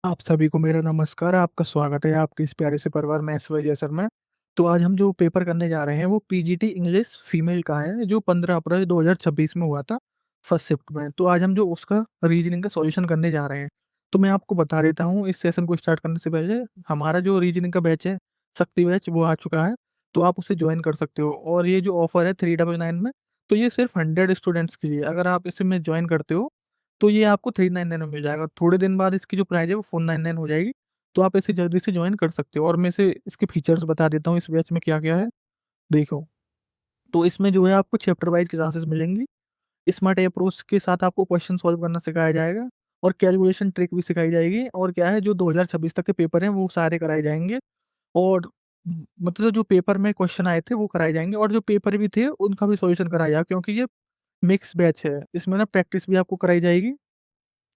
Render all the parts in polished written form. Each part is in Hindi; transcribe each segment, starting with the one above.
आप सभी को मेरा नमस्कार। आपका स्वागत है आपके इस प्यारे से परिवार में एसवाई जैसर में। तो आज हम जो पेपर करने जा रहे हैं वो पीजीटी इंग्लिश फीमेल का है, जो 15 अप्रैल 2026 में हुआ था फर्स्ट शिफ्ट में। तो आज हम जो उसका रीजनिंग का सॉल्यूशन करने जा रहे हैं। तो मैं आपको बता देता हूँ इस सेशन को स्टार्ट करने से पहले, हमारा जो रीजनिंग का बैच है, शक्ति बैच, वो आ चुका है। तो आप उसे ज्वाइन कर सकते हो। और ये जो ऑफर है 399 में, तो ये सिर्फ 100 स्टूडेंट्स के लिए। अगर आप इसमें ज्वाइन करते हो तो ये आपको 399 में मिल जाएगा। थोड़े दिन बाद इसकी जो प्राइस है वो 499 हो जाएगी। तो आप इसे जल्दी से ज्वाइन कर सकते हो। और मैं इसे इसके फीचर्स बता देता हूँ इस बैच में क्या क्या है। देखो, तो इसमें जो है आपको चैप्टर वाइज क्लासेस मिलेंगी। स्मार्ट अप्रोच के साथ आपको क्वेश्चन सॉल्व करना सिखाया जाएगा। और कैलकुलेशन ट्रिक भी सिखाई जाएगी। और क्या है, जो 2026 तक के पेपर हैं वो सारे कराए जाएंगे। और मतलब जो पेपर में क्वेश्चन आए थे वो कराए जाएंगे, और जो पेपर भी थे उनका भी सॉल्यूशन कराया जाएगा, क्योंकि ये मिक्स बैच है। इसमें ना प्रैक्टिस भी आपको कराई जाएगी,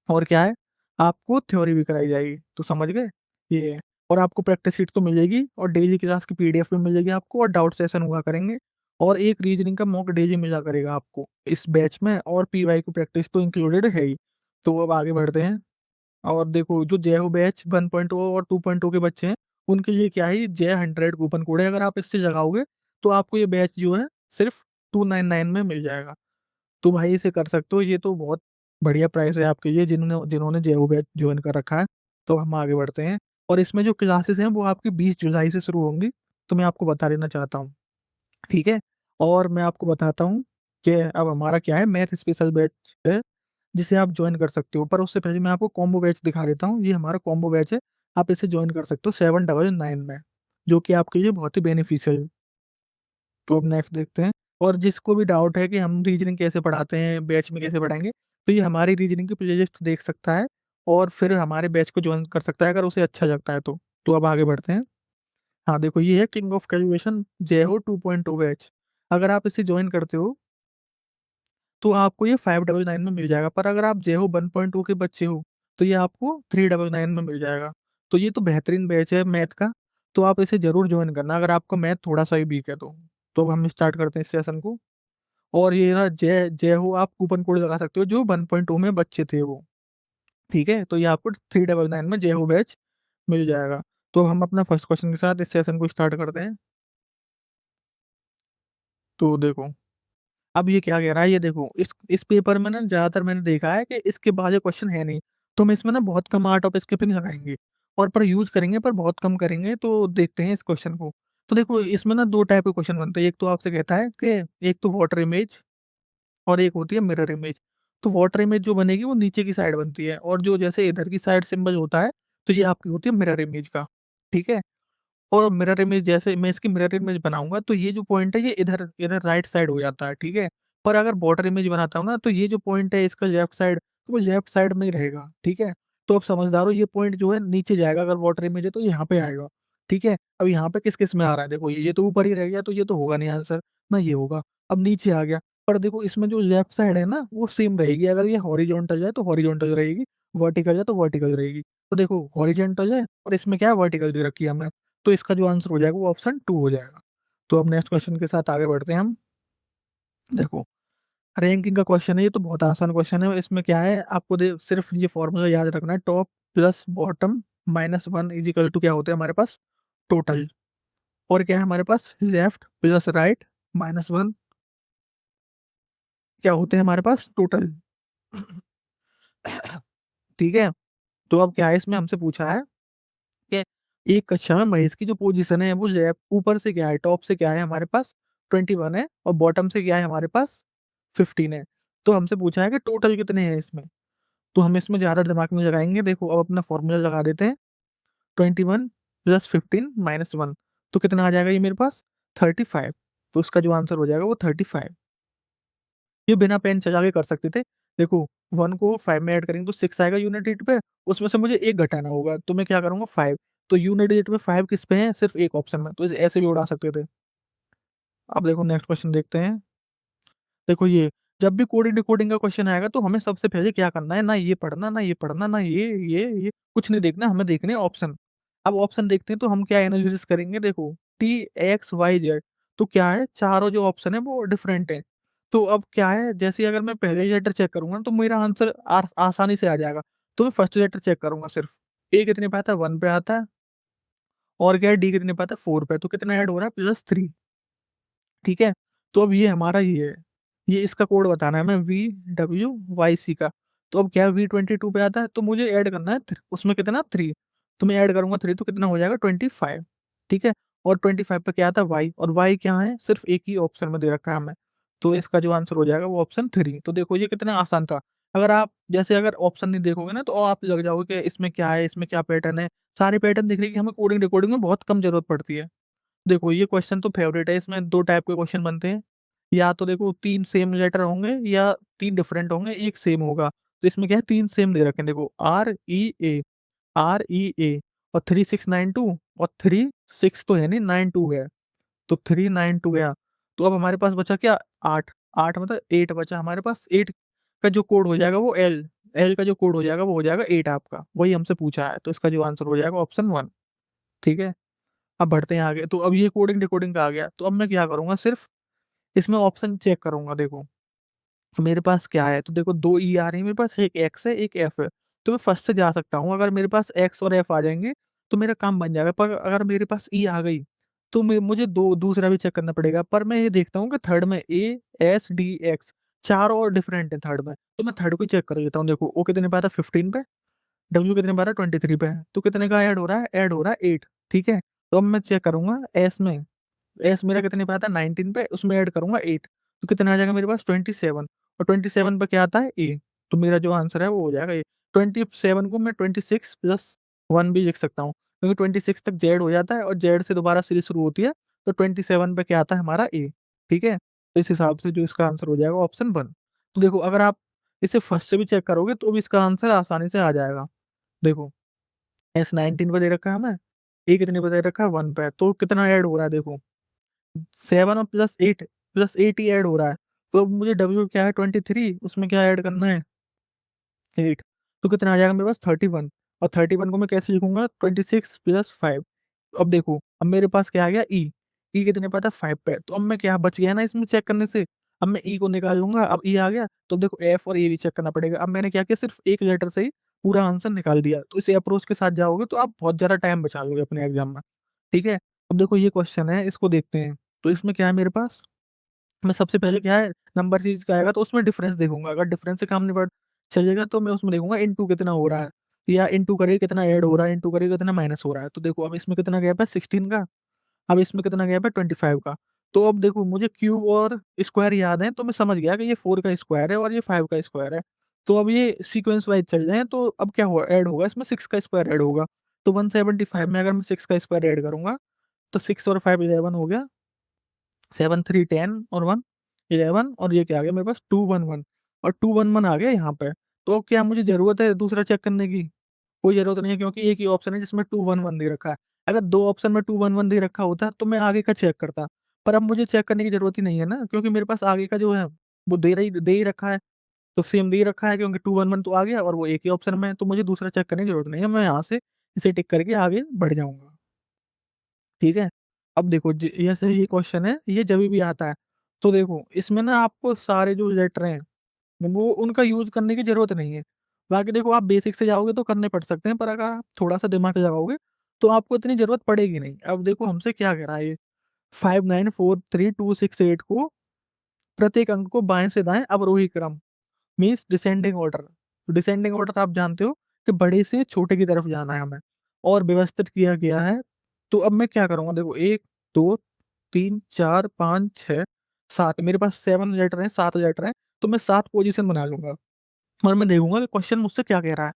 और क्या है, आपको थ्योरी भी कराई जाएगी। तो समझ गए ये है। और आपको प्रैक्टिस शीट तो मिल जाएगी, और डेली क्लास की पीडीएफ भी मिल जाएगी आपको, और डाउट सेशन हुआ करेंगे। और एक रीजनिंग का मॉक डेली मिला करेगा आपको इस बैच में, और पीवाई की प्रैक्टिस तो इंक्लूडेड है ही। तो अब आगे बढ़ते हैं। और देखो, जो जय हो बैच 1.0 और 2.0 के बच्चे हैं, उनके लिए क्या है, जय 100 कूपन कोड है। अगर आप इससे लगाओगे तो आपको ये बैच जो है सिर्फ 299 में मिल जाएगा। तो भाई इसे कर सकते हो। ये तो बहुत बढ़िया प्राइस है आपके लिए, जिन्होंने जिन्होंने जेयू बैच ज्वाइन कर रखा है। तो हम आगे बढ़ते हैं। और इसमें जो क्लासेस हैं वो आपकी 20 जुलाई से शुरू होंगी। तो मैं आपको बता देना चाहता हूँ, ठीक है। और मैं आपको बताता हूँ कि अब हमारा क्या है, मैथ स्पेशल बैच है, जिसे आप ज्वाइन कर सकते हो। पर उससे पहले मैं आपको कॉम्बो बैच दिखा देता हूँ। ये हमारा कॉम्बो बैच है, आप इसे ज्वाइन कर सकते हो 799 में, जो कि आपके लिए बहुत ही बेनिफिशियल है। तो अब नेक्स्ट देखते हैं। और जिसको भी डाउट है कि हम रीजनिंग कैसे पढ़ाते हैं, बैच में कैसे पढ़ाएंगे, तो ये हमारी रीजनिंग की प्लेलिस्ट देख सकता है, और फिर हमारे बैच को ज्वाइन कर सकता है अगर उसे अच्छा लगता है तो। अब आगे बढ़ते हैं। हाँ देखो, ये है किंग ऑफ कैलकुलेशन जे हो 2.0 बैच। अगर आप इसे ज्वाइन करते हो तो आपको ये 599 में मिल जाएगा। पर अगर आप जे हो 1.2 के बच्चे हो तो ये आपको 399 में मिल जाएगा। तो ये तो बेहतरीन बैच है मैथ का। तो आप इसे जरूर ज्वाइन करना अगर आपका मैथ थोड़ा सा ही वीक है तो। अब हम स्टार्ट करते हैं इस सेशन को। और ये ना जय जय हो, आप कूपन कोड लगा सकते हो जो 1.2 में बच्चे थे वो, ठीक है। तो ये आपको 399 में जय हो बैच मिल जाएगा। तो हम अपना फर्स्ट क्वेश्चन के साथ इस सेशन को स्टार्ट करते हैं। तो देखो, अब ये क्या कह रहा है, ये देखो, इस पेपर में ना ज्यादातर मैंने देखा है कि इसके बाद क्वेश्चन है नहीं। तो हम इसमें ना बहुत कम आर्ट ऑफ स्किपिंग लगाएंगे, और पर यूज करेंगे पर बहुत कम करेंगे। तो देखते हैं इस क्वेश्चन को। तो देखो, इसमें ना दो टाइप के क्वेश्चन बनते हैं। एक तो आपसे कहता है कि एक तो वाटर इमेज, और एक होती है मिरर इमेज। तो वाटर इमेज जो बनेगी वो नीचे की साइड बनती है, और जो जैसे इधर की साइड सिंबल होता है, तो ये आपकी होती है मिरर इमेज का, ठीक है। और मिरर इमेज, जैसे मैं इसकी मिरर इमेज बनाऊंगा तो ये जो पॉइंट है ये इधर इधर राइट साइड हो जाता है, ठीक है। पर अगर बॉर्डर इमेज बनाता हूँ ना, तो ये जो पॉइंट है इसका लेफ्ट साइड, तो वो लेफ्ट साइड में ही रहेगा, ठीक है। तो अब समझदार हो, ये पॉइंट जो है नीचे जाएगा। अगर वाटर इमेज है तो यहाँ पे आएगा, ठीक है। अब यहाँ पे किस किस में आ रहा है, देखो ये तो ऊपर ही रह गया, तो ये तो होगा नहीं आंसर, ना ये होगा। अब नीचे आ गया। पर देखो, इसमें जो लेफ्ट साइड है ना वो सेम रहेगी। अगर ये हॉरिजॉन्टल जाए तो हॉरिजॉन्टल रहेगी, वर्टिकल जाए तो वर्टिकल रहेगी। तो देखो, हॉरिजॉन्टल है और इसमें क्या है, वर्टिकल दे रखी है हमने। तो इसका जो आंसर हो जाएगा वो ऑप्शन 2 हो जाएगा। तो अब नेक्स्ट क्वेश्चन के साथ आगे बढ़ते हैं हम। देखो, रैंकिंग का क्वेश्चन है, ये तो बहुत आसान क्वेश्चन है। और इसमें क्या है, आपको सिर्फ ये फॉर्मूला याद रखना है, top plus bottom minus one is equal to क्या होते हैं हमारे पास, टोटल। और क्या है हमारे पास, left plus right minus one, क्या होते हैं हमारे पास, टोटल। ठीक है। तो अब क्या है, इसमें हमसे पूछा है कि एक कक्षा में महेश की जो पोजीशन है वो लेफ्ट ऊपर से क्या है, टॉप से क्या है हमारे पास 21 है, और बॉटम से क्या है हमारे पास 15 है। तो हमसे पूछा है कि टोटल कितने हैं इसमें। तो हम इसमें ज्यादा दिमाग में लगाएंगे। देखो, अब अपना फॉर्मूला लगा देते हैं। 21 प्लस 15 माइनस वन, तो कितना आ जाएगा ये मेरे पास, 35। तो उसका जो आंसर हो जाएगा वो 35। ये बिना पेन चला के कर सकते थे। देखो, वन को 5 में ऐड करेंगे तो 6 आएगा यूनिट एट पे। उसमें से मुझे एक घटाना होगा, तो मैं क्या करूंगा, 5। तो यूनिट एट में 5 किस पे है, सिर्फ एक ऑप्शन में। तो इसे ऐसे भी उड़ा सकते थे। अब देखो नेक्स्ट क्वेश्चन देखते हैं। देखो ये, जब भी कोडिंग डिकोडिंग का क्वेश्चन आएगा तो हमें सबसे पहले क्या करना है, ना ये पढ़ना, ना ये पढ़ना, ना ये कुछ नहीं देखना, हमें देखने ऑप्शन। अब ऑप्शन देखते हैं तो हम क्या एनालिसिस करेंगे। देखो, टी एक्स वाई जेड, तो क्या है, चारों जो ऑप्शन है वो डिफरेंट है। तो अब क्या है, जैसे अगर मैं पहले लेटर चेक करूंगा तो मेरा आंसर आसानी से आ जाएगा। तो मैं फर्स्ट लेटर चेक करूंगा सिर्फ, ए कितने पे आता है, 1 पे आता है, और क्या है, डी कितने पे आता है, 4 पे। तो कितना ऐड हो रहा है, +3, ठीक है। तो अब ये हमारा ये है, ये इसका कोड बताना है हमें, VWYC का। तो अब क्या है, V22 पे आता है, तो मुझे ऐड करना है उसमें कितना, 3। तो मैं ऐड करूंगा 3, तो कितना हो जाएगा, 25, ठीक है। और 25 पे क्या आता है, वाई, और वाई क्या है, सिर्फ एक ही ऑप्शन में दे रखा है हमें। तो इसका जो आंसर हो जाएगा वो ऑप्शन 3। तो देखो ये कितना आसान था। अगर आप जैसे अगर ऑप्शन नहीं देखोगे ना, तो आप लग जाओगे कि इसमें क्या है, इसमें क्या पैटर्न है। सारे पैटर्न देखने की हमें कोडिंग रिकॉर्डिंग में बहुत कम जरूरत पड़ती है। देखो ये क्वेश्चन तो फेवरेट है, इसमें दो टाइप के क्वेश्चन बनते हैं। या तो देखो तीन सेम लेटर होंगे, या तीन डिफरेंट होंगे, एक सेम होगा। तो इसमें क्या है, तीन सेम दे रखे हैं, देखो REA, REA, और 3692, और 36 तो है नहीं, 92 है। तो 392 गया। तो अब हमारे पास बचा क्या, 8। 8 मतलब 8 बचा हमारे पास। 8 का जो कोड हो जाएगा वो एल, एल का जो कोड हो जाएगा वो हो जाएगा 8 आपका, वही हमसे पूछा है। तो इसका जो आंसर हो जाएगा ऑप्शन 1, ठीक है। अब बढ़ते हैं आगे। तो अब ये कोडिंग डिकोडिंग का आ गया, तो अब मैं क्या करूंगा, सिर्फ इसमें ऑप्शन चेक करूंगा। देखो तो मेरे पास क्या है, तो देखो दो ई आ रही है मेरे पास, एक एक्स है एक एफ है। तो मैं फर्स्ट से जा सकता हूँ, अगर मेरे पास एक्स और एफ आ जाएंगे तो मेरा काम बन जाएगा। पर अगर मेरे पास ई आ गई तो मुझे दो दूसरा भी चेक करना पड़ेगा। पर मैं ये देखता हूँ कि थर्ड में ASDX चार और डिफरेंट है थर्ड में, तो मैं थर्ड को चेक कर लेता हूँ। देखो ओ कितने पे आता है, 15 पे। डब्ल्यू कितने पे आ रहा है, 23 पे है। तो कितने का ऐड हो रहा है, ऐड हो रहा है 8, ठीक है। तो अब मैं चेक करूंगा एस में, एस मेरा कितने पे आता है, 19 पे, उसमें ऐड करूंगा 8। तो कितना आ जाएगा मेरे पास, 27। और 27 पे क्या आता है, ए। तो मेरा जो आंसर है वो हो जाएगा ए। 27 को मैं 26+1 भी लिख सकता हूँ, क्योंकि 26 तक जेड हो जाता है और जेड से दोबारा सीरीज शुरू होती है। तो 27 पे क्या आता है हमारा, ए, ठीक है। तो इस हिसाब से जो इसका आंसर हो जाएगा ऑप्शन 1। तो देखो अगर आप इसे फर्स्ट से भी चेक करोगे तो भी इसका आंसर आसानी से आ जाएगा। देखो S19 पे दे रखा है हमें, ए कितने पे दे रखा है, 1 पे। तो कितना ऐड हो रहा है, देखो 7 और +8, +8 ही ऐड हो रहा है। तो अब मुझे डब्ल्यू क्या है, 23, उसमें क्या ऐड करना है, 8। तो कितना आ जाएगा मेरे पास, 31। और 31 को मैं कैसे लिखूंगा, 26+5। अब देखो अब मेरे पास क्या आ गया, ई। ई कितने पे था, 5 पे। तो अब मैं क्या बच गया ना इसमें चेक करने से। अब मैं ई को निकाल लूंगा, अब ई आ गया। तो अब देखो एफ और ए भी चेक करना पड़ेगा। अब मैंने क्या किया, सिर्फ एक लेटर से ही पूरा आंसर निकाल दिया। तो इस अप्रोच के साथ जाओगे तो आप बहुत ज्यादा टाइम बचा लोगे अपने एग्जाम में, ठीक है। अब देखो ये क्वेश्चन है, इसको देखते हैं। तो इसमें क्या है मेरे पास, मैं सबसे पहले क्या है, नंबर सीरीज का आएगा तो उसमें डिफरेंस देखूंगा। अगर डिफरेंस से काम नहीं पड़ चलेगा तो मैं उसमें देखूंगा इनटू कितना हो रहा है, या इनटू करके कितना ऐड हो रहा है, इनटू करके कितना माइनस हो रहा है। तो देखो अब इसमें कितना गैप है, 16 का। अब इसमें कितना गैप है, 25 का। तो अब देखो मुझे क्यूब और स्क्वायर याद है, तो मैं समझ गया कि ये 4 का स्क्वायर है और ये 5 का स्क्वायर है। तो अब ये सीक्वेंस वाइज चल रहे हैं, तो अब क्या हुआ, ऐड होगा इसमें 6 का स्क्वायर ऐड होगा। तो 175 में अगर मैं 6 का स्क्वायर ऐड करूंगा, तो 6 और 5 11 हो गया, 7 3 10 और 1 11, और ये क्या आ गया मेरे पास, 211। और 211 आ गया यहाँ पे। तो अब क्या मुझे जरूरत है दूसरा चेक करने की, कोई जरूरत नहीं है, क्योंकि एक ही ऑप्शन है जिसमें 211 दे रखा है। अगर दो ऑप्शन में 211 दे रखा होता तो मैं आगे का चेक करता। पर अब मुझे चेक करने की जरूरत ही नहीं है ना, क्योंकि मेरे पास आगे का जो है वो दे ही रखा है। तो सेम दे ही रखा है, क्योंकि 211 तो आ गया और वो एक ही ऑप्शन में है, तो मुझे दूसरा चेक करने की जरूरत नहीं है। मैं यहाँ से इसे टिक करके आगे बढ़ जाऊंगा, ठीक है। अब देखो जैसे ये क्वेश्चन है, ये जब भी आता है, तो देखो इसमें ना आपको सारे जो लेटर हैं वो उनका यूज करने की जरूरत नहीं है। बाकी देखो आप बेसिक से जाओगे तो करने पड़ सकते हैं, पर अगर आप थोड़ा सा दिमाग लगाओगे तो आपको इतनी जरूरत पड़ेगी नहीं। अब देखो हमसे क्या कह रहा है ये, 5 9 4 3 2 6 8 को प्रत्येक अंक को बाएं से दाएं अवरोही क्रम, means descending order. Descending order आप जानते हो कि बड़े से छोटे की तरफ जाना है हमें, और व्यवस्थित किया गया है। तो अब मैं क्या करूंगा, देखो 1 2 3 4 5 6 7, मेरे पास 7 लेटर हैं, 7 लेटर हैं। तो मैं 7 पोजीशन बना लूंगा, और मैं देखूंगा कि क्वेश्चन मुझसे क्या कह रहा है।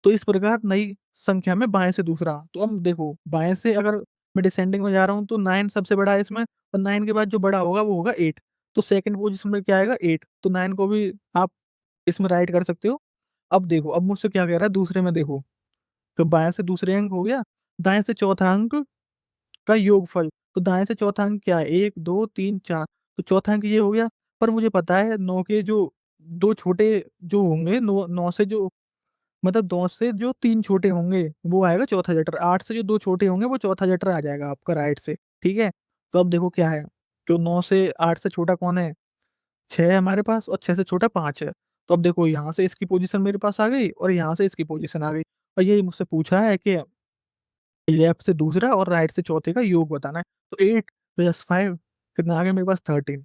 तो इस प्रकार नई संख्या में बाएं से दूसरा। तो अब देखो बाएं से अगर मैं डिसेंडिंग में जा रहा हूँ तो 9 सबसे बड़ा है इसमें, और 9 के बाद जो बड़ा होगा वो होगा 8। तो सेकंड पोजीशन में क्या आएगा, 8। तो 9 को भी आप इसमें राइट कर सकते हो। अब देखो अब मुझसे क्या कह रहा है दूसरे में, देखो तो बाएं से दूसरे अंक हो गया, दाएं से चौथा अंक का योगफल। तो दाएं से चौथा अंक क्या है, 1 2 3 4। तो चौथा अंक ये हो गया। पर मुझे पता है 9 के जो दो छोटे जो होंगे, 9 से जो मतलब 2 से जो 3 छोटे होंगे वो आएगा चौथा लेटर। 8 से जो दो छोटे होंगे वो चौथा लेटर आ जाएगा आपका राइट से, ठीक है। तो अब देखो क्या है, तो 9 से 8 से छोटा कौन है, 6 है हमारे पास, और 6 से छोटा 5 है। तो अब देखो यहाँ से इसकी पोजीशन मेरे पास आ गई और यहाँ से इसकी पोजीशन आ गई। और यही मुझसे पूछा है कि लेफ्ट से दूसरा और राइट से चौथे का योग बताना है। तो 8 + 5 कितना आ गया मेरे पास 13।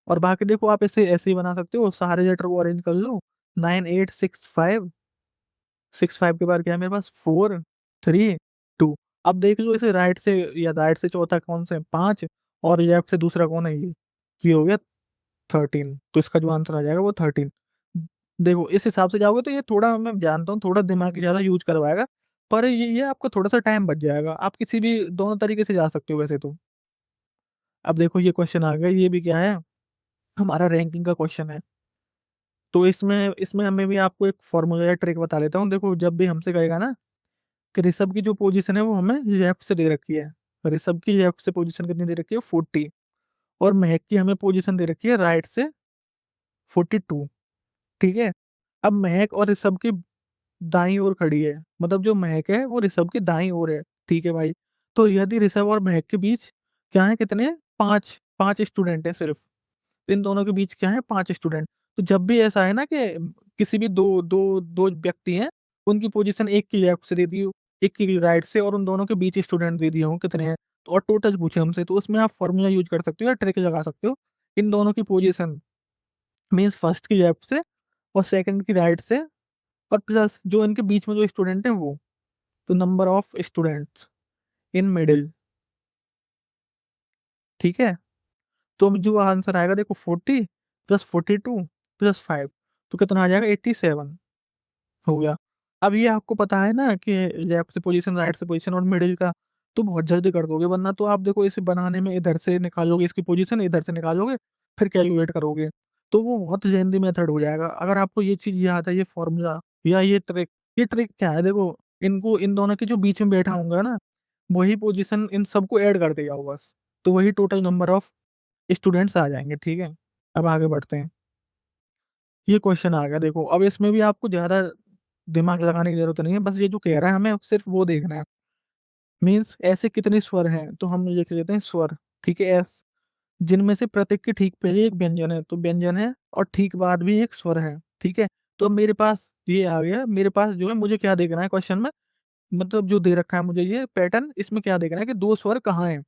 और बाकी देखो आप ऐसे ऐसे ही बना सकते हो, सारे लेटर को अरेंज कर लो। 9 8 6 5, 6 5 के बाद क्या है मेरे पास 4 3 2। अब देख लो इसे राइट से, या राइट से चौथा कौन सा है 5, और लेफ्ट से दूसरा कौन है ये हो गया 13। तो इसका जो आंसर आ जाएगा वो 13। देखो इस हिसाब से जाओगे तो ये थोड़ा, मैं जानता हूँ थोड़ा दिमाग ज्यादा यूज करवाएगा, पर ये आपको थोड़ा सा टाइम बच जाएगा। आप किसी भी दोनों तरीके से जा सकते हो वैसे तो। अब देखो ये क्वेश्चन आ गया, ये भी क्या है, हमारा रैंकिंग का क्वेश्चन है। तो इसमें इसमें हमें भी आपको एक फॉर्मूला या ट्रिक बता देता हूँ। देखो जब भी हमसे कहेगा ना कि ऋषभ की जो पोजीशन है वो हमें लेफ्ट से दे रखी है, ऋषभ की लेफ्ट से पोजीशन कितनी दे रखी है 40, और महक की हमें पोजीशन दे रखी है राइट से 42। ठीक है। अब महक और ऋषभ की दाईं ओर खड़ी है, मतलब जो महक है वो ऋषभ की दाईं ओर है। ठीक है भाई। तो यदि ऋषभ और महक के बीच क्या है, कितने, पांच पांच स्टूडेंट है सिर्फ, इन दोनों के बीच क्या है 5 स्टूडेंट। तो जब भी ऐसा है ना कि किसी भी दो दो दो व्यक्ति हैं, उनकी पोजीशन एक की लेफ्ट से दे दी हो, एक की राइट से, और उन दोनों के बीच स्टूडेंट दे दिए हो कितने हैं, तो और टोटल पूछे हमसे, तो उसमें आप फॉर्मूला यूज कर सकते हो या ट्रिक लगा सकते हो। इन दोनों की पोजीशन मीन्स फर्स्ट की लेफ्ट से और सेकंड की राइट से, और प्लस जो इनके बीच में जो स्टूडेंट है वो, तो number of students in middle. ठीक है। तो अब जो आंसर आएगा देखो 40 + 42 + 5, तो कितना आ जाएगा 87 हो गया। अब ये आपको पता है ना कि लेफ्ट से पोजीशन, राइट से पोजीशन और मिडिल का, तो बहुत जल्दी कर दोगे, वरना तो आप देखो इसे बनाने में इधर से निकालोगे इसकी पोजीशन, इधर से निकालोगे, फिर कैलकुलेट करोगे, तो वो बहुत लेंदी मेथड हो जाएगा। अगर आपको ये चीज याद है, ये फॉर्मूला या ये ट्रिक, ये ट्रिक क्या है देखो, इनको इन दोनों के जो बीच में बैठा होगा ना, वही पोजीशन इन सबको ऐड करते जाओ बस, तो वही टोटल नंबर ऑफ स्टूडेंट्स आ जाएंगे। ठीक है। अब आगे बढ़ते हैं। ये क्वेश्चन आ गया देखो, अब इसमें भी आपको ज्यादा दिमाग लगाने की जरूरत नहीं है, बस ये जो कह रहा है हमें सिर्फ वो देखना है। मीन्स ऐसे कितने स्वर हैं, तो हम लिख लेते हैं स्वर। ठीक है, एस, जिनमें से प्रत्येक के ठीक पहले एक व्यंजन है, तो व्यंजन है, और ठीक बाद भी एक स्वर है। ठीक है। तो अब मेरे पास ये आ गया, मेरे पास जो है मुझे क्या देखना है क्वेश्चन में, मतलब जो दे रखा है मुझे ये पैटर्न, इसमें क्या देखना है कि दो स्वर कहाँ हैं।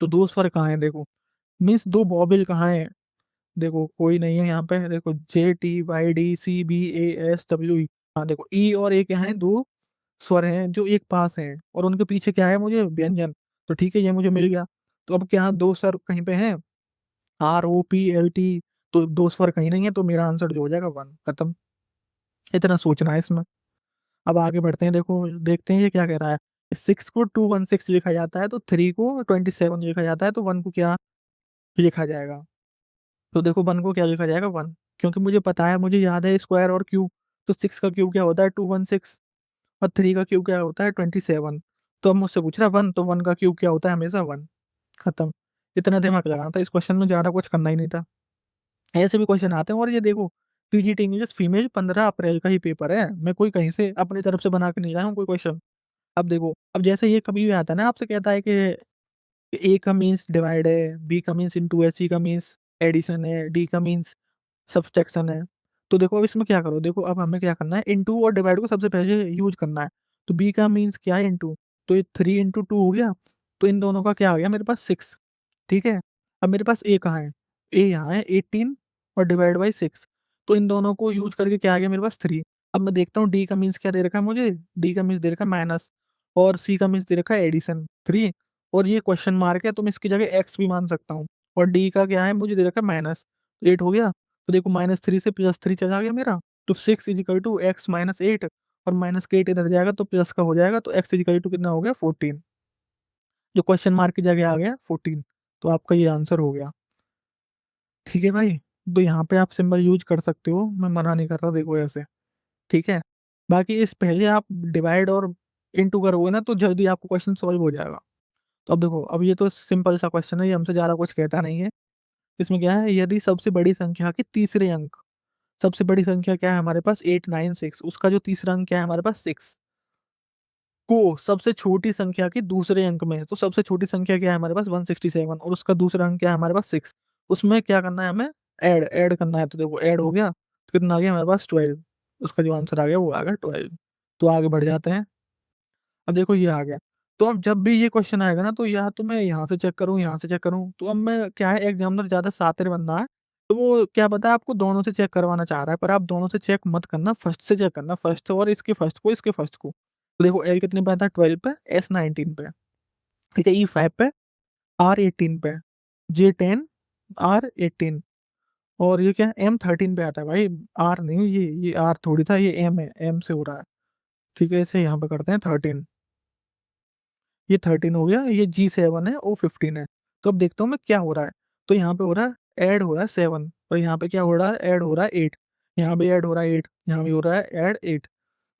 तो दो स्वर कहाँ हैं देखो, मीन्स दो बॉबिल कहाँ हैं, देखो कोई नहीं है यहाँ पे, देखो JTYDCBASWE। हाँ देखो ई और ए क्या है, दो स्वर हैं जो एक पास हैं, और उनके पीछे क्या है मुझे व्यंजन। तो ठीक है, ये मुझे मिल गया। तो अब क्या दो स्वर कहीं पे हैं, ROPLT, तो दो स्वर कहीं नहीं है, तो मेरा आंसर जो हो जाएगा 1, खत्म। इतना सोचना है इसमें। अब आगे बढ़ते हैं, देखो देखते हैं ये क्या कह रहा है। 6 को 216 लिखा जाता है, तो 3 को 27 लिखा जाता है, तो 1 को क्या लिखा जाएगा। तो देखो 1 को क्या लिखा जाएगा 1, क्योंकि मुझे पता है, मुझे याद है स्क्वायर और क्यूब। तो 6 का क्यूब क्या होता है 216, और 3 का क्यूब क्या होता है 27। तो अब मुझसे पूछ रहा है 1, तो 1 का क्यूब क्या होता है हमेशा 1, खत्म। इतना दिमाग लगाना था इस क्वेश्चन में, ज़्यादा कुछ करना ही नहीं था। ऐसे भी क्वेश्चन आते हैं। और ये देखो पीजीटी इंग्लिश फीमेल 15 अप्रैल का ही पेपर है, मैं कोई कहीं से अपनी तरफ से बना के नहीं लाया हूँ कोई क्वेश्चन। अब देखो, अब जैसे ये कभी भी आता है ना, आपसे कहता है कि ए का मीन्स डिवाइड है, बी का मीन्स इनटू है, सी का मीन्स एडिशन है, डी का मीन्स सब्सट्रैक्शन है। तो देखो अब इसमें क्या करो, देखो अब हमें क्या करना है, इनटू और डिवाइड को सबसे पहले यूज करना है। तो बी का मीन्स क्या है इनटू, तो ये 3 × 2 हो गया, तो इन दोनों का क्या आ गया मेरे पास 6। ठीक है। अब मेरे पास ए कहाँ है, ए यहाँ है 18 और डिवाइड बाई 6, तो इन दोनों को यूज करके क्या आ गया मेरे पास 3। अब मैं देखता हूँ डी का मीन्स क्या दे रखा है मुझे, डी का मीन्स दे रखा है माइनस, और सी का मीन्स दे रखा है एडिशन 3, और ये क्वेश्चन मार्क है, तो मैं इसकी जगह एक्स भी मान सकता हूँ, और डी का क्या है मुझे दे रखा है माइनस, तो 8 हो गया। तो देखो -3 से +3 चला गया मेरा, तो 6 = x - 8, और माइनस के 8 इधर जाएगा तो प्लस का हो जाएगा, तो x कितना हो गया 14, जो क्वेश्चन मार्क की जगह आ गया 14। तो आपका ये आंसर हो गया। ठीक है भाई। तो यहाँ पे आप सिंबल यूज कर सकते हो, मैं मना नहीं कर रहा, देखो ऐसे। ठीक है। बाकी इस पहले आप डिवाइड और इनटू करोगे ना, तो जल्दी आपको क्वेश्चन सॉल्व हो जाएगा। तो अब देखो, अब ये तो सिंपल सा क्वेश्चन है, ये हमसे ज़्यादा कुछ कहता नहीं है। इसमें क्या है, यदि सबसे बड़ी संख्या के तीसरे अंक, सबसे बड़ी संख्या क्या है हमारे पास 896, उसका जो तीसरा अंक क्या है हमारे पास 6, को सबसे छोटी संख्या के दूसरे अंक में, तो सबसे छोटी संख्या क्या है हमारे पास 167, और उसका दूसरा अंक क्या है हमारे पास 6, उसमें क्या करना है हमें, ऐड ऐड करना है। तो देखो ऐड हो गया, तो कितना आ गया हमारे पास 12, उसका जो आंसर आ गया वो आ गया 12। तो आगे बढ़ जाते हैं। अब देखो ये आ गया। तो अब जब भी ये क्वेश्चन आएगा ना, तो या तो मैं यहाँ से चेक करूँ, यहाँ से चेक करूँ। तो अब मैं क्या है, एग्जामिनर ज्यादा शातिर बंदा है, तो वो क्या पता है आपको दोनों से चेक करवाना चाह रहा है, पर आप दोनों से चेक मत करना, फर्स्ट से चेक करना, फर्स्ट और इसके फर्स्ट को, इसके फर्स्ट को। तो देखो एल कितने पे आता है, 12 पे, एस 19 पे, ठीक है, ई 5 पे, आर 18 पे, जे 10, आर 18, और ये क्या एम 13 पे आता है भाई। आर नहीं, ये आर थोड़ी था, ये एम है, एम से हो रहा है। ठीक है, इसे यहाँ पे करते हैं 13। ये 13 हो गया, ये G7 है, O15 है। तो अब देखता हूँ मैं क्या हो रहा है। तो यहाँ पे हो रहा है ऐड हो रहा है 7, और यहाँ पे क्या हो रहा है, ऐड हो रहा है 8। यहाँ पे ऐड हो रहा है 8, यहाँ भी हो रहा है ऐड 8।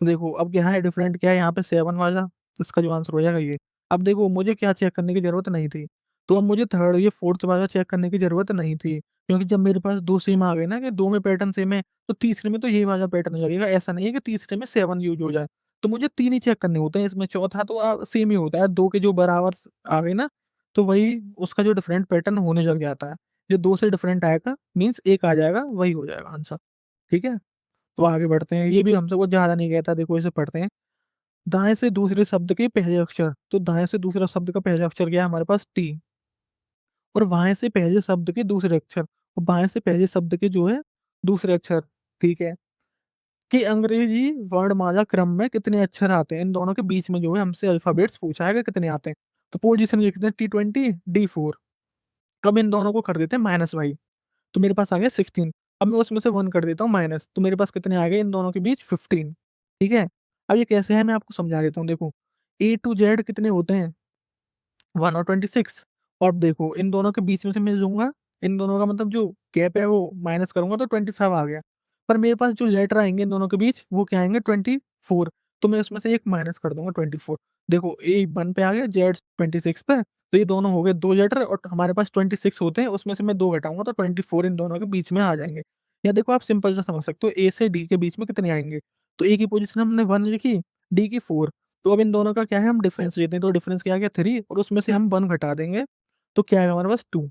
तो देखो अब क्या है, डिफरेंट क्या है यहाँ पे, 7 वाला। तो इसका जो आंसर हो जाएगा ये। अब देखो मुझे क्या चेक करने की जरूरत नहीं थी, तो अब मुझे थर्ड ये फोर्थ वाला चेक करने की जरूरत नहीं थी, क्योंकि जब मेरे पास दो सेम आ गए ना, कि दो में पैटर्न सेम है, तो तीसरे में तो यही वाला पैटर्न लगेगा। ऐसा नहीं है कि तीसरे में 7 यूज हो जाए। तो मुझे तीन ही चेक करने होते हैं इसमें, चौथा तो सेम ही होता है, दो के जो बराबर आ गए ना, तो वही उसका जो डिफरेंट पैटर्न होने लग जाता है। जो दो से डिफरेंट आएगा मीन्स एक आ जाएगा, वही हो जाएगा आंसर। ठीक है, तो आगे बढ़ते हैं। ये भी हमसे कुछ ज्यादा नहीं कहता, देखो इसे पढ़ते हैं। दाएं से दूसरे शब्द के पहले अक्षर, तो दाएं से दूसरा शब्द का पहला अक्षर क्या है हमारे पास, टी। और बाएं से पहले शब्द के दूसरे अक्षर, और बाएं से पहले शब्द के जो है दूसरे अक्षर। ठीक है, कि अंग्रेजी वर्णमाला क्रम में कितने अक्षर आते हैं, इन दोनों के बीच में जो है हमसे अल्फाबेट्स पूछा है कि कितने आते हैं। तो पोजीशन लिखते हैं T20 D4। अब इन दोनों को कर देते हैं -y, तो मेरे पास आ गया 16। अब मैं उसमें से 1 कर देता हूँ माइनस, तो मेरे पास कितने आ गए इन दोनों के बीच, 15। ठीक है, अब ये कैसे है मैं आपको समझा देता हूँ। देखो A to Z कितने होते हैं, 1 और 26। और देखो इन दोनों के बीच में से मैं लूंगा, इन दोनों का मतलब जो गैप है वो माइनस करूंगा, तो 25 आ गया। पर मेरे पास जो लेटर आएंगे इन दोनों के बीच वो क्या आएंगे, 24। तो मैं उसमें से एक माइनस कर दूंगा, 24। देखो A 1 पे आ गया, Z 26 पे, तो ये दोनों हो गए दो लेटर, और हमारे पास 26 होते हैं, उसमें से मैं दो घटाऊंगा, तो 24 इन दोनों के बीच में आ जाएंगे। या देखो आप सिंपल सा समझ सकते हो, A से D के बीच में कितने आएंगे। तो A की पोजीशन हमने 1 लिखी, D की 4। तो अब इन दोनों का क्या है, हम डिफरेंस लेते हैं, तो डिफरेंस क्या आ गया, 3, और उसमें से हम 1 घटा देंगे, तो क्या है हमारे पास 2।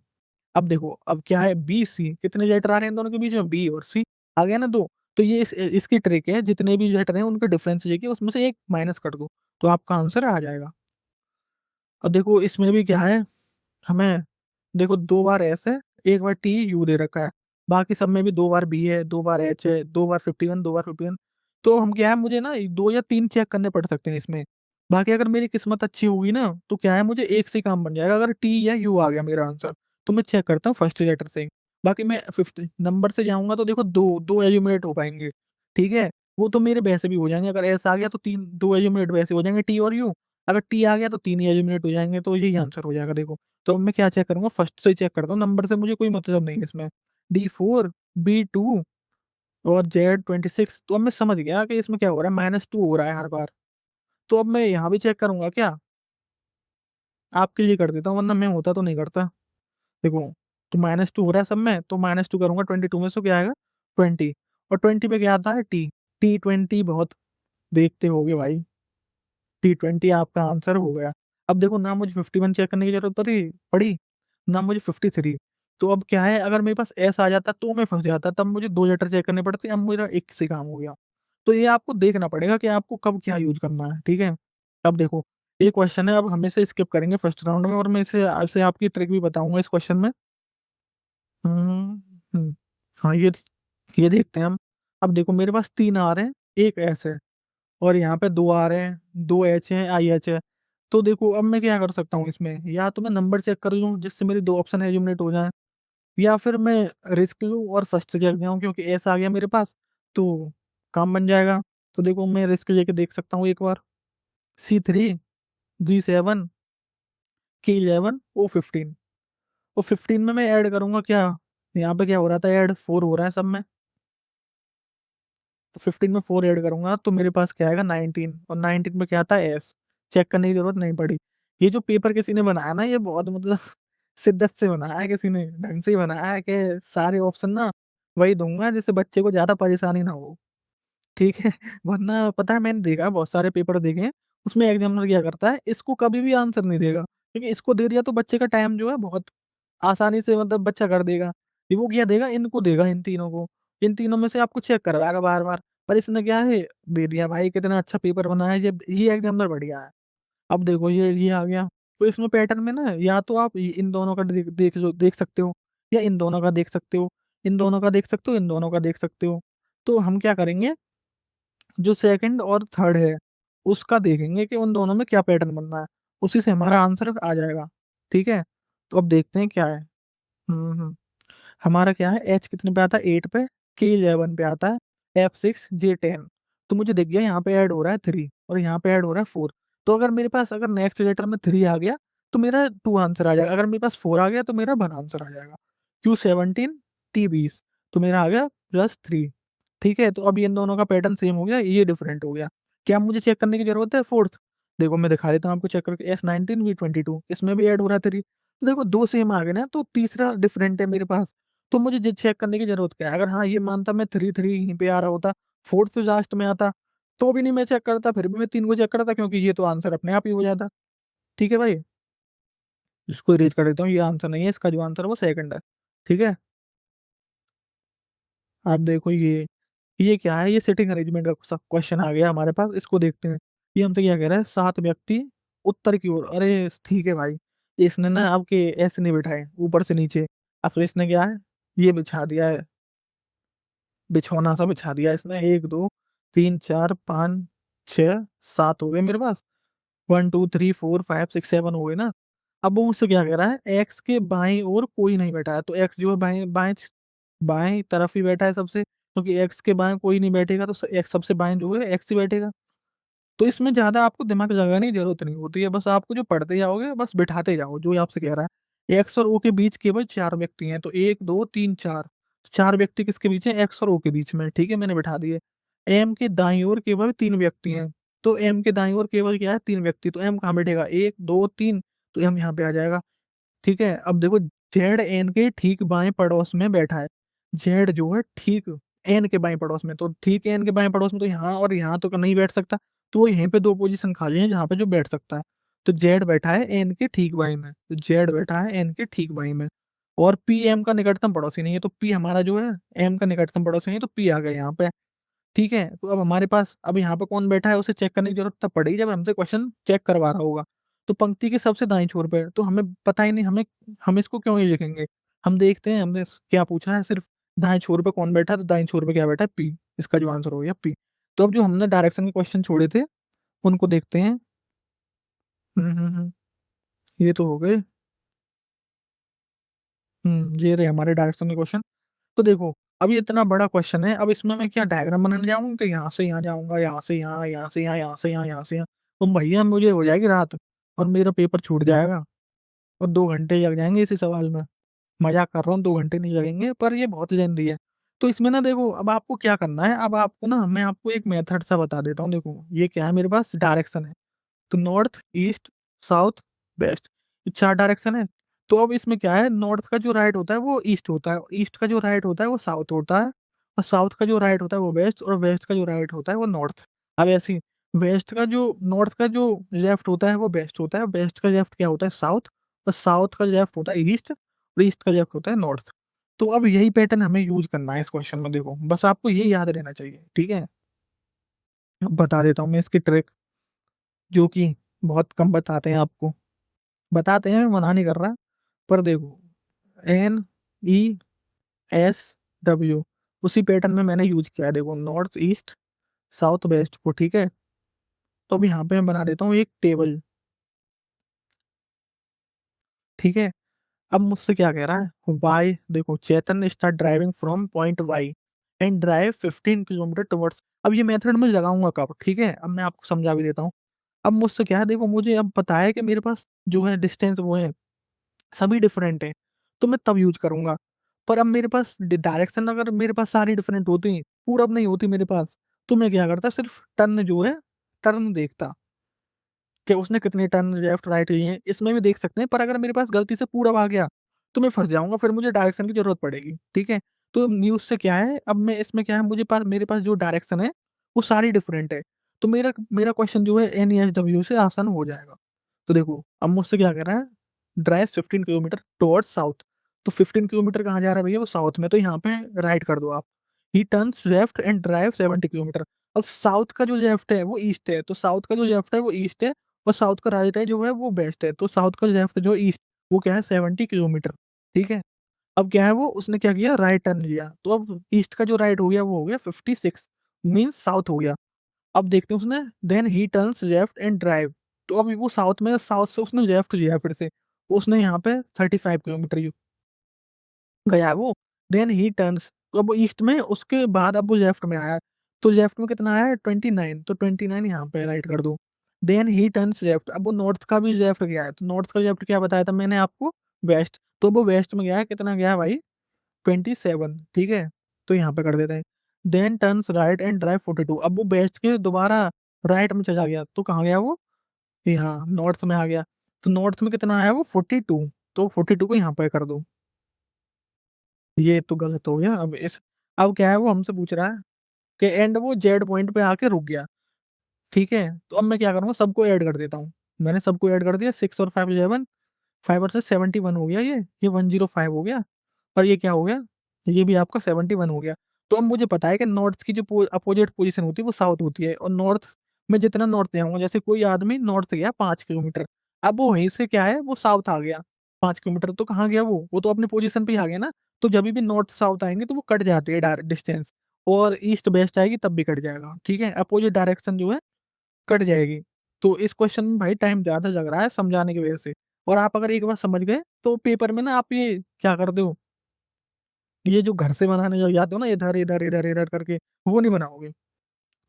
अब देखो अब क्या है, B C, कितने लेटर आ रहे हैं इन दोनों के बीच में, B और C, आ गया ना दो। तो ये इसकी ट्रिक है, जितने भी लेटर हैं उनका डिफरेंस लेके उसमें से एक माइनस कर दो, तो आपका आंसर आ जाएगा। अब देखो इसमें भी क्या है, हमें देखो 2 बार S है, 1 बार T U दे रखा है, बाकी सब में भी 2 बार B है, 2 बार H है, 2 बार 51, 2 बार 51। तो हम क्या है, मुझे ना 2 या 3 चेक करने पड़ सकते हैं इसमें। बाकी अगर मेरी किस्मत अच्छी होगी ना, तो क्या है, मुझे एक से ही काम बन जाएगा। अगर T या U आ गया मेरा आंसर, तो मैं चेक करता हूँ फर्स्ट लेटर से ही। बाकी मैं फिफ्थ नंबर से जाऊंगा, तो देखो दो दो एलिमिनेट हो पाएंगे। ठीक है, वो तो मेरे वैसे भी हो जाएंगे, अगर ऐसा आ गया तो तीन, दो एलिमिनेट वैसे हो जाएंगे, T और U। अगर T आ गया तो तीन ही एलिमिनेट हो जाएंगे, तो यही आंसर हो जाएगा। देखो तो अब मैं क्या चेक करूंगा, फर्स्ट से ही चेक करता हूँ, नंबर से मुझे कोई मतलब नहीं है इसमें। D4, B2 और Z 26। तो अब मैं समझ गया कि इसमें क्या हो रहा है, -2 हो रहा है हर बार। तो अब मैं यहाँ भी चेक करूंगा क्या, आपके लिए कर देता हूँ, वरना मैं होता तो नहीं करता। देखो तो -2 हो रहा है सब में, तो -2 करूंगा 22 में से, क्या आएगा, 20। और 20 पे क्या आता है, T। T20 बहुत देखते होगे भाई, T20 आपका आंसर हो गया। अब देखो ना मुझे 51 चेक करने की जरूरत पड़ी, ना मुझे 53। तो अब क्या है, अगर मेरे पास एस आ जाता तो मैं फंस जाता, तब मुझे दो लेटर चेक करने पड़ते, अब मेरा एक से काम हो गया। तो ये आपको देखना पड़ेगा कि आपको कब क्या यूज करना है। ठीक है, अब देखो ये क्वेश्चन है, अब हम इसे स्किप करेंगे फर्स्ट राउंड में, और मैं इसे आपसे आपकी ट्रिक भी बताऊंगा इस क्वेश्चन में। हम्म, हाँ ये देखते हैं हम। अब देखो मेरे पास तीन आर हैं, एक एस है, और यहाँ पे दो आर हैं, दो एच हैं, IH है। तो देखो अब मैं क्या कर सकता हूँ इसमें, या तो मैं नंबर चेक कर लूँ जिससे मेरी दो ऑप्शन एलिमिनेट हो जाए, या फिर मैं रिस्क लूँ और फर्स्ट से चेक जाऊँ, क्योंकि एस आ गया मेरे पास तो काम बन जाएगा। तो देखो मैं रिस्क लेके देख सकता हूँ एक बार, C3, G7, K11, O15। और 15 में मैं ऐड करूंगा क्या, यहाँ पे क्या हो रहा था, ऐड 4 हो रहा है सब में, तो 15 में 4 ऐड करूंगा तो मेरे पास क्या आएगा, 19। और 19 में क्या आता है, एस। चेक करने की जरूरत नहीं पड़ी। ये जो पेपर किसी ने बनाया ना, ये बहुत मतलब शिद्दत से बनाया है, किसी ने ढंग से ही बनाया है, कि सारे ऑप्शन ना वही दूंगा जिससे बच्चे को ज्यादा परेशानी ना हो। ठीक है वरना पता है, मैंने देखा बहुत सारे पेपर देखे हैं, उसमें एग्जामिनर क्या करता है, इसको कभी भी आंसर नहीं देगा, क्योंकि इसको दे दिया तो बच्चे का टाइम जो है बहुत आसानी से मतलब बच्चा कर देगा। ये वो क्या देगा, इनको देगा, इन तीनों को, इन तीनों में से आपको चेक करवाएगा बार बार। पर इसने क्या है दे दिया भाई, कितना अच्छा पेपर बनाया है, ये एग्जामिनर बढ़िया है। अब देखो ये आ गया। तो इसमें पैटर्न में ना या तो आप इन दोनों का देख सकते हो, या इन दोनों का देख सकते हो, इन दोनों का देख सकते हो, इन दोनों का देख सकते हो। तो हम क्या करेंगे, जो सेकंड और थर्ड है उसका देखेंगे कि उन दोनों में क्या पैटर्न बन रहा है, उसी से हमारा आंसर आ जाएगा। ठीक है, तो अब देखते हैं क्या है। हम्म। हमारा क्या है, एच कितने पे आता है, 8 पे, के 11 पे आता है, F6 J10। तो मुझे दिख गया यहाँ पे ऐड हो रहा है 3 और यहाँ पे ऐड हो रहा है 4। तो अगर मेरे पास अगर नेक्स्ट लेटर में 3 आ गया तो मेरा 2 आंसर आ जाएगा, अगर मेरे पास 4 आ गया तो मेरा 1 आंसर आ जाएगा। Q17 T20 तो मेरा आ गया +3। ठीक है, तो अब इन दोनों का पैटर्न सेम हो गया, ये डिफरेंट हो गया। क्या मुझे चेक करने की जरूरत है फोर्थ? देखो मैं दिखा देता हूँ आपको चेक करके, S19V22 इसमें भी ऐड हो रहा है 3। देखो दो सेम आ गए ना, तो तीसरा डिफरेंट है मेरे पास। तो मुझे चेक करने की जरूरत क्या है, अगर हाँ ये मानता मैं 3 3 यहीं पे आ रहा होता, फोर्थ तो लास्ट में आता, तो भी नहीं मैं चेक करता, फिर भी मैं 3 को चेक करता, क्योंकि ये तो आंसर अपने आप ही हो जाता। ठीक है भाई, इसको रीड कर देता हूँ, ये आंसर नहीं है, इसका जो आंसर है वो सेकंड है। ठीक है, आप देखो ये क्या है, ये सिटिंग अरेंजमेंट का क्वेश्चन आ गया हमारे पास, इसको देखते हैं। ये हमसे क्या कह रहा है, 7 व्यक्ति उत्तर की ओर, अरे ठीक है भाई, इसने ना आपके ऐसे नहीं बिठाए ऊपर से नीचे, अब फिर इसने क्या है, ये बिछा दिया है, बिछौना सा बिछा दिया इसने। 1 2 3 4 5 6 7 हो गए मेरे पास, 1 2 3 4 5 6 7 हो गए ना। अब वो मुझसे क्या कह रहा है, एक्स के बाईं ओर कोई नहीं बैठा है, तो एक्स जो है बाएं बाएं बाएं तरफ ही बैठा है सबसे, क्योंकि एक्स के बाएं कोई नहीं बैठेगा तो एक्स सबसे बाएं जो है एक्स ही बैठेगा। तो इसमें ज्यादा आपको दिमाग लगाने की जरूरत नहीं होती है, बस आपको जो पढ़ते जाओगे बस बिठाते जाओ, जो ये आपसे कह रहा है। एक्स और ओ के बीच केवल 4 व्यक्ति हैं, तो 1 2 3 4, तो 4 व्यक्ति किसके बीच है, एक्स और ओ के बीच में। ठीक है, मैंने बिठा दिए। एम के दाईं ओर केवल 3 व्यक्ति हैं, तो एम के दाईं ओर केवल क्या है, 3 व्यक्ति, तो एम कहाँ बैठेगा, 1 2 3, तो एम यहाँ पे आ जाएगा। ठीक है, अब देखो जेड एन के ठीक बाएं पड़ोस में बैठा है, जेड जो है ठीक एन के बाएं पड़ोस में, तो ठीक एन के बाएं पड़ोस में, तो यहाँ और यहाँ तो नहीं बैठ सकता, तो वो यहीं पे दो पोजीशन खाली है जहाँ पे जो बैठ सकता है। तो जेड बैठा है एन के ठीक बाएं में, तो जेड बैठा है एन के ठीक बाएं में। और पी एम का निकटतम पड़ोसी नहीं है, तो पी हमारा जो है एम का निकटतम पड़ोसी नहीं है, तो पी आ गया यहाँ पे। ठीक है, तो अब हमारे पास अब यहाँ पे कौन बैठा है उसे चेक करने की जरूरत तब पड़ेगी जब हमसे क्वेश्चन चेक करवा रहा होगा। तो पंक्ति के सबसे दाईं छोर पे, तो हमें पता ही नहीं, हम इसको क्यों नहीं लिखेंगे। हम देखते हैं हमने क्या पूछा है, सिर्फ दाएं छोर पे कौन बैठा है, तो दाएं छोर पे क्या बैठा है, पी, इसका जो आंसर हो गया पी। तो अब जो हमने डायरेक्शन के क्वेश्चन छोड़े थे उनको देखते हैं। ये तो हो गए। ये रहे हमारे डायरेक्शन के क्वेश्चन। तो देखो, अब ये इतना बड़ा क्वेश्चन है, अब इसमें मैं क्या डायग्राम बनाने जाऊंगा कि यहाँ से यहाँ जाऊंगा, यहाँ से यहाँ, यहाँ से यहाँ, यहाँ से यहाँ, यहाँ से यहाँ। तो भैया मुझे हो जाएगी रात और मेरा पेपर छूट जाएगा, और 2 घंटे लग जाएंगे इसी सवाल में। मजाक कर रहा हूँ, 2 घंटे नहीं लगेंगे, पर ये बहुत जल्दी है। तो इसमें ना देखो, अब आपको क्या करना है, अब आपको ना मैं आपको एक मेथड सा बता देता हूँ। देखो ये क्या है, मेरे पास डायरेक्शन है, तो नॉर्थ ईस्ट साउथ वेस्ट, ये 4 डायरेक्शन है। तो अब इसमें क्या है, नॉर्थ का जो राइट होता है वो ईस्ट होता है, ईस्ट का जो राइट होता है वो साउथ होता है, और साउथ का जो राइट होता है वो वेस्ट, और वेस्ट का जो राइट होता है वो नॉर्थ। अब ऐसे ही वेस्ट का जो नॉर्थ का जो लेफ्ट होता है वो वेस्ट होता है, वेस्ट का लेफ्ट क्या होता है, साउथ, और साउथ का लेफ्ट होता है ईस्ट, और ईस्ट का लेफ्ट होता है नॉर्थ। तो अब यही पैटर्न हमें यूज करना है इस क्वेश्चन में, देखो बस आपको ये याद रहना चाहिए। ठीक है, अब बता देता हूँ मैं इसकी ट्रिक, जो कि बहुत कम बताते हैं आपको, बताते हैं, मैं मना नहीं कर रहा, पर देखो NESW उसी पैटर्न में मैंने यूज किया है, देखो नॉर्थ ईस्ट साउथ वेस्ट को। ठीक है, तो अब यहाँ पे मैं बना देता हूँ एक टेबल। ठीक है, अब मुझसे क्या कह रहा है, वाई, देखो Chetan start driving from point Y and drive 15 kilometre towards. अब ये मेथड मैं लगाऊंगा कब, ठीक है, अब मैं आपको समझा भी देता हूँ। अब मुझसे क्या है, देखो मुझे अब पता है कि मेरे पास जो है डिस्टेंस वो है, सभी डिफरेंट है, तो मैं तब यूज करूंगा। पर अब मेरे पास डायरेक्शन अगर मेरे पास सारी डिफरेंट होती, पूरब नहीं होती मेरे पास, तो मैं क्या करता, सिर्फ टर्न जो है, टर्न देखता कि उसने कितने टर्न लेफ्ट राइट लिए हैं, इसमें भी देख सकते हैं। पर अगर मेरे पास गलती से पूरब आ गया तो मैं फंस जाऊंगा, फिर मुझे डायरेक्शन की जरूरत पड़ेगी। ठीक है, तो न्यूज से क्या है, अब मैं इसमें क्या है, मेरे पास जो डायरेक्शन है वो सारी डिफरेंट है, तो मेरा मेरा क्वेश्चन जो है NESW से आसान हो जाएगा। तो देखो अब मुझसे क्या कर रहा है, ड्राइव 15 किलोमीटर टुवर्ड्स साउथ, तो 15 किलोमीटर कहाँ जा रहा है भैया, वो साउथ में, तो यहाँ पे राइट कर दो आप। ही turns left and drive 70 kilometre. अब साउथ का जो लेफ्ट है वो ईस्ट है, तो साउथ का जो लेफ्ट है वो ईस्ट है, और साउथ का राइट है जो है वो वेस्ट है, तो साउथ का लेफ्ट जो ईस्ट वो क्या है 70 किलोमीटर। ठीक है, अब क्या है वो उसने क्या किया, राइट टर्न लिया, तो अब ईस्ट का जो राइट हो गया वो हो गया 56, मीन्स साउथ हो गया। अब देखते हैं उसने, then he turns left and drive, तो अभी वो साउथ में, साउथ से उसने लेफ्ट लिया फिर से, तो उसने यहाँ पे 35 किलोमीटर गया वो। देन ही टर्न्स, तो अब वो ईस्ट में, उसके बाद अब वो लेफ्ट में आया, तो लेफ्ट में कितना आया 29, तो 29 यहाँ पे राइट कर दो। देन ही टर्न्स लेफ्ट, अब वो नॉर्थ का भी लेफ्ट गया है, तो नॉर्थ का लेफ्ट क्या बताया था मैंने आपको, वेस्ट, तो वो वेस्ट में गया है, कितना गया है भाई 27। ठीक है, तो यहाँ पे कर देते हैं। Then turns right and drive 42, अब वो वेस्ट के दोबारा राइट में चला गया, तो कहाँ गया वो, यहाँ नॉर्थ में आ गया, तो नॉर्थ में कितना आया वो 42, तो 42 को यहाँ पे कर दो। ये तो गलत हो गया। अब क्या है वो हमसे पूछ रहा है कि एंड वो जेड पॉइंट पे आके रुक गया। ठीक है, तो अब मैं क्या करूँगा, सबको ऐड कर देता हूँ। मैंने सबको ऐड कर दिया, 6 और 5 11, 5 और 71 हो गया, ये 105 हो गया, और ये क्या हो गया, ये भी आपका 71 हो गया। तो अब मुझे पता है कि नॉर्थ की जो अपोजिट पोजीशन होती है वो साउथ होती है, और नॉर्थ में जितना नॉर्थ जाऊंगा, जैसे कोई आदमी नॉर्थ गया 5 किलोमीटर, अब वो वहीं से क्या है वो साउथ आ गया 5 किलोमीटर, तो कहाँ गया वो तो अपने पोजीशन पे ही आ गया ना। तो जब भी नॉर्थ साउथ आएंगे तो वो कट जाते हैं डायरेक्ट डिस्टेंस, और ईस्ट वेस्ट आएगी तब भी कट जाएगा। ठीक है, अपोजिट डायरेक्शन जो है कट जाएगी। तो इस क्वेश्चन में भाई टाइम ज्यादा लग रहा है समझाने की वजह से, और आप अगर एक बार समझ गए तो पेपर में ना आप ये क्या कर दो, ये जो घर से बनाने जब जाते हो ना, इधर इधर इधर इधर करके, वो नहीं बनाओगे।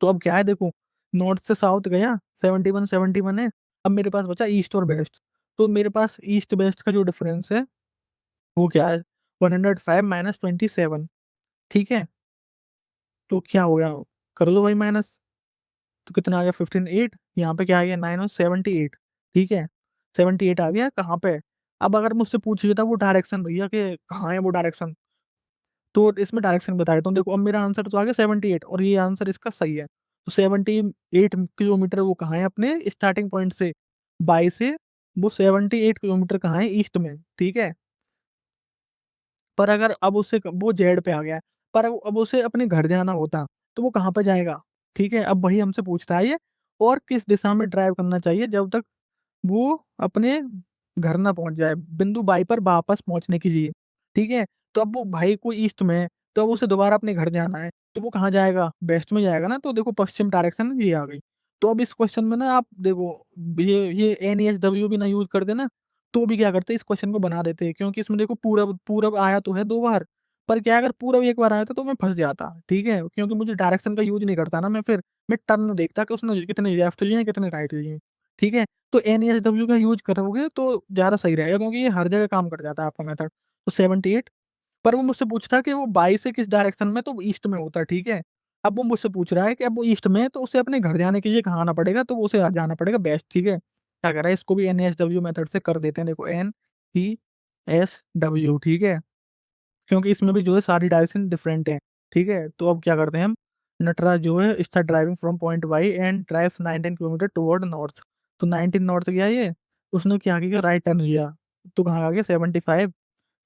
तो अब क्या है देखो, नॉर्थ से साउथ गया 71 है, अब मेरे पास बचा ईस्ट और वेस्ट, तो मेरे पास ईस्ट वेस्ट का जो डिफरेंस है वो क्या है 105 माइनस 27। ठीक है, तो क्या हो गया, कर दो भाई माइनस, तो कितना आ गया 15 8, यहाँ पे क्या आ गया 9 और 78। ठीक है, 78 आ गया कहाँ पे। अब अगर मुझसे पूछ लेता वो डायरेक्शन भैया कि कहाँ है वो डायरेक्शन, तो इसमें डायरेक्शन बता देता हूँ। देखो अब मेरा आंसर तो आ गया 78, और ये आंसर इसका सही है, तो 78 किलोमीटर वो कहाँ है अपने स्टार्टिंग पॉइंट से, बाई से, वो 78 किलोमीटर कहाँ है ईस्ट में। ठीक है, पर अगर अब उसे वो जेड पे आ गया है, पर अब उसे अपने घर जाना होता तो वो कहाँ पे जाएगा। ठीक है, अब वही हमसे पूछता है ये, और किस दिशा में ड्राइव करना चाहिए जब तक वो अपने घर ना पहुंच जाए, बिंदु बाई पर वापस पहुंचने के लिए। ठीक है, तो अब वो भाई को ईस्ट में है, तो अब उसे दोबारा अपने घर जाना है, तो वो कहाँ जाएगा, वेस्ट में जाएगा ना, तो देखो पश्चिम डायरेक्शन ये आ गई। तो अब इस क्वेश्चन में ना आप देखो, ये NESW भी ना यूज कर देना, तो भी क्या करते इस क्वेश्चन को बना देते, क्योंकि इसमें देखो पूरब पूरब आया तो है 2 बार, पर क्या अगर पूरब एक बार आया था तो मैं फंस जाता। ठीक है, क्योंकि मुझे डायरेक्शन का यूज नहीं करता ना मैं, फिर मैं टर्न देखता कि उसने कितने लेफ्ट लिए कितने राइट लिए। ठीक है, तो NESW का यूज करोगे तो ज्यादा सही रहेगा, क्योंकि ये हर जगह काम कर जाता है आपका मेथड। तो 78, पर वो मुझसे पूछता कि वो बाई से किस डायरेक्शन में, तो वो ईस्ट में होता है। ठीक है, अब वो मुझसे पूछ रहा है कि अब वो ईस्ट में है तो उसे अपने घर जाने के लिए कहाँ आना पड़ेगा, तो उसे जाना पड़ेगा वेस्ट। ठीक है, क्या कर रहा है, इसको भी NESW मेथड से कर देते हैं, देखो NESW। ठीक है, क्योंकि इसमें भी जो है सारी डायरेक्शन डिफरेंट है। ठीक है, तो अब क्या करते हैं हम, नटराज जो है start driving from point Y and drives 19 kilometre toward north, तो 19 नॉर्थ गया ये, उसने क्या किया राइट टर्न लिया, तो कहाँ आ गया 75,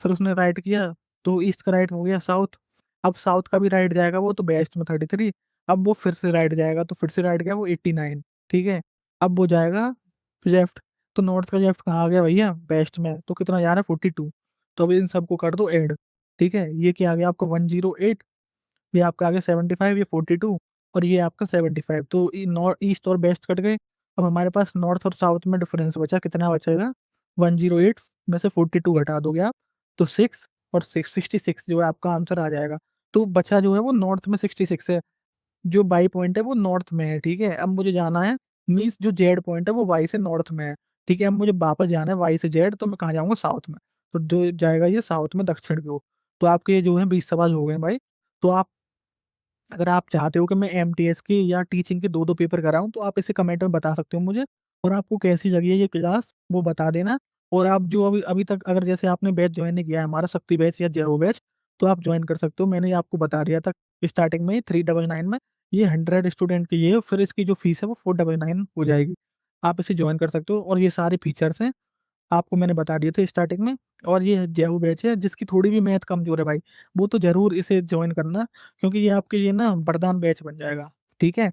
फिर उसने राइट किया, तो ईस्ट का राइट हो गया साउथ, अब साउथ का भी राइट जाएगा वो तो वेस्ट में 33, अब वो फिर से राइट जाएगा, तो फिर से राइट गया वो 89। ठीक है, अब वो जाएगा लेफ्ट, तो नॉर्थ का लेफ्ट कहाँ आ गया भैया वेस्ट में, तो कितना जा रहा है 42, तो अब इन सबको कर दो ऐड। ठीक है, ये क्या आ गया आपका 108, ये आपका आ गया 75, ये 42, और ये आपका 75, तो नॉर्थ ईस्ट और वेस्ट कट गए। अब हमारे पास नॉर्थ और साउथ में डिफरेंस बचा, कितना बचेगा 108 में से 42 घटा दोगे आप, तो 6 और 66 जो है आपका आंसर आ जाएगा। तो बचा जो है वो नॉर्थ में 66 है, जो बाई पॉइंट है वो नॉर्थ में है। ठीक है, अब मुझे जाना है, मीन्स जो जेड पॉइंट है वो वाई से नॉर्थ में है। ठीक है, अब मुझे वापस जाना है वाई से जेड, तो मैं कहाँ जाऊंगा साउथ में, तो जो जाएगा ये साउथ में दक्षिण की ओर। तो आपके ये जो है 20 सवाल हो गए भाई। तो आप अगर आप चाहते हो कि मैं MTS की या टीचिंग के दो दो पेपर कराऊं, तो आप इसे कमेंट में बता सकते हो मुझे, और आपको कैसी लगी है ये क्लास वो बता देना। और आप जो अभी अभी तक अगर जैसे आपने बैच ज्वाइन नहीं किया है हमारा शक्ति बैच या जेरो बैच, तो आप ज्वाइन कर सकते हो, मैंने आपको बता दिया था स्टार्टिंग में 399 में, ये 100 स्टूडेंट की है, फिर इसकी जो फीस है वो 499 हो जाएगी। आप इसे ज्वाइन कर सकते हो, और ये सारे फीचर्स हैं, आपको मैंने बता दिए थे स्टार्टिंग में। और ये जेहू बैच है, जिसकी थोड़ी भी मैथ कमजोर है भाई, वो तो जरूर इसे ज्वाइन करना, क्योंकि ये आपके लिए ना वरदान बैच बन जाएगा। ठीक है।